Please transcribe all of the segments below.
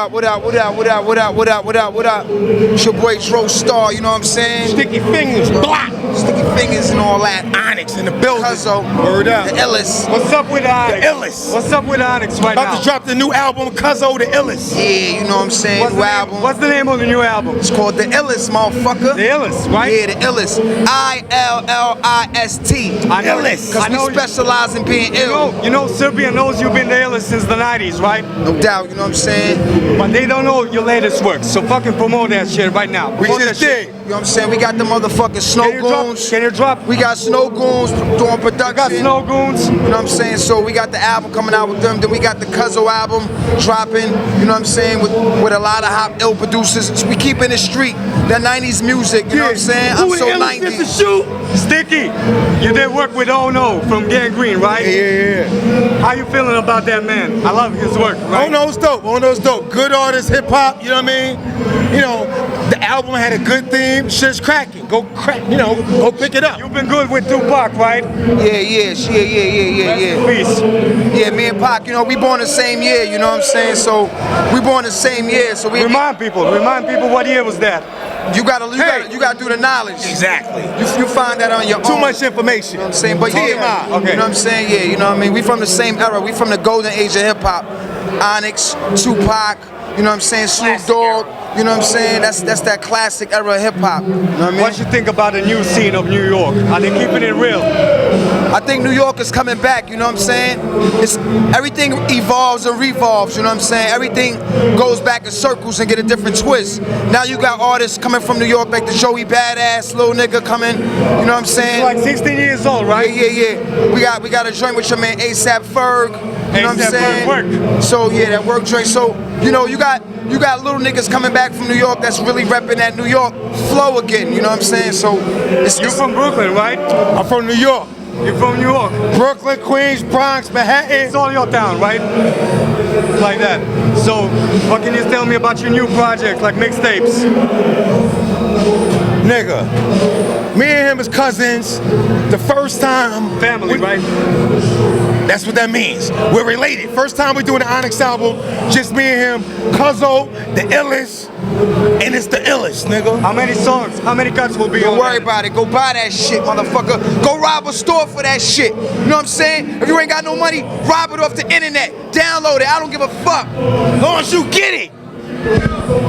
up, what up, what up, what up, what up, what up, what up, what up? It's your boy Dro Star, you know what I'm saying? Sticky fingers, block. Sticky fingers and all that. ONYX in the building. Cuzzo, Word up. the illest. What's up with ONYX? The illest. What's up with ONYX right now? About to drop the new album, Cuzzo, the illest. Yeah, you know what I'm saying? New album. What's the name of the new album? It's called The Illest, motherfucker. The Illest, right? Yeah, The Illest. ILLIST. I know Illest. Because we specialize in being ill. You know Serbia knows you've been the illest since the 90s, right? No doubt, you know what I'm saying? But they don't know your latest work, so fucking promote that shit right now. We Promote just that shit. did. You know what I'm saying? We got the motherfucking Snow Goons. Can you drop? We got Snow Goons doing production. Got Snow Goons. You know what I'm saying? So we got the album coming out with them. Then we got the Cuzzo album dropping. You know what I'm saying? With a lot of hot ill producers. So we keep in the street that 90s music. You know what I'm saying? I'm so 90s. Sticky, you did work with ONO from Gangrene, right? Yeah. How you feeling about that man? I love his work, right? ONO's dope. ONO's dope. Good artist, hip hop. You know what I mean? You know, the album had a good theme. Shit's cracking. Go crack. You know, go pick it up. You've been good with Tupac, right? Yeah. Peace. Yeah, me and Pac, you know, we born the same year, you know what I'm saying? So we born the same year, so we Remind people what year was that? you gotta do the knowledge. Exactly. You find that on your own. Too much information. You know what I'm saying? But yeah, Okay. you know what I'm saying? Yeah, you know what I mean? We from the same era. We from the golden age of hip hop. ONYX, Tupac, you know what I'm saying? Snoop Dogg, you know what I'm saying? That's that classic era of hip hop. You know what I mean? What you think about the new scene of New York? Are they keeping it real? I think New York is coming back, you know what I'm saying? Everything evolves and revolves, you know what I'm saying? Everything goes back in circles and get a different twist. Now you got artists coming from New York like the Joey Badass, little nigga coming, you know what I'm saying? He's like 16 years old, right? Yeah. We got a joint with your man ASAP Ferg, you know what I'm saying? Work. So yeah, that work joint. So, you know, you got little niggas coming back from New York that's really repping that New York flow again, you know what I'm saying? So You're from Brooklyn, right? I'm from New York. You're from New York. Brooklyn, Queens, Bronx, Manhattan. It's all your town, right? Like that. So, what can you tell me about your new project, like mixtapes? Nigga, me and him is cousins. The first time. Family, right? That's what that means. We're related. First time we doing the ONYX album, just me and him, Cuzzo, the illest, and it's the illest, nigga. How many songs? How many cuts will be on Don't worry there? about it. Go buy that shit, motherfucker. Go rob a store for that shit. You know what I'm saying? If you ain't got no money, rob it off the internet. Download it. I don't give a fuck. As long as you get it.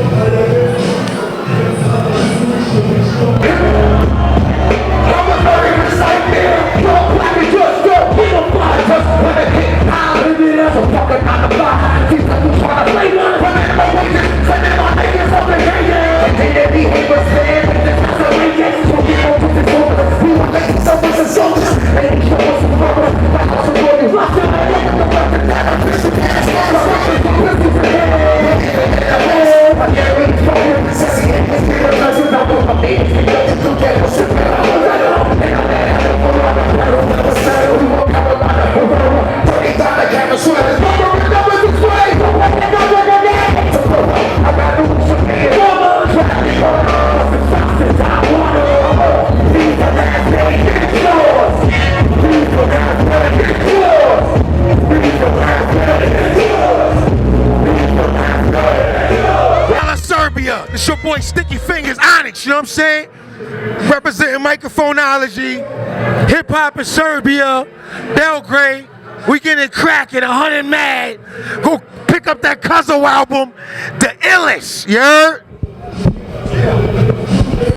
It's your boy Sticky Fingers, ONYX, you know what I'm saying? Representing Mikrofonologija, hip hop in Serbia, Belgrade. We getting cracking, 100 mad. Go pick up that Cuzzo album, the illest, you heard?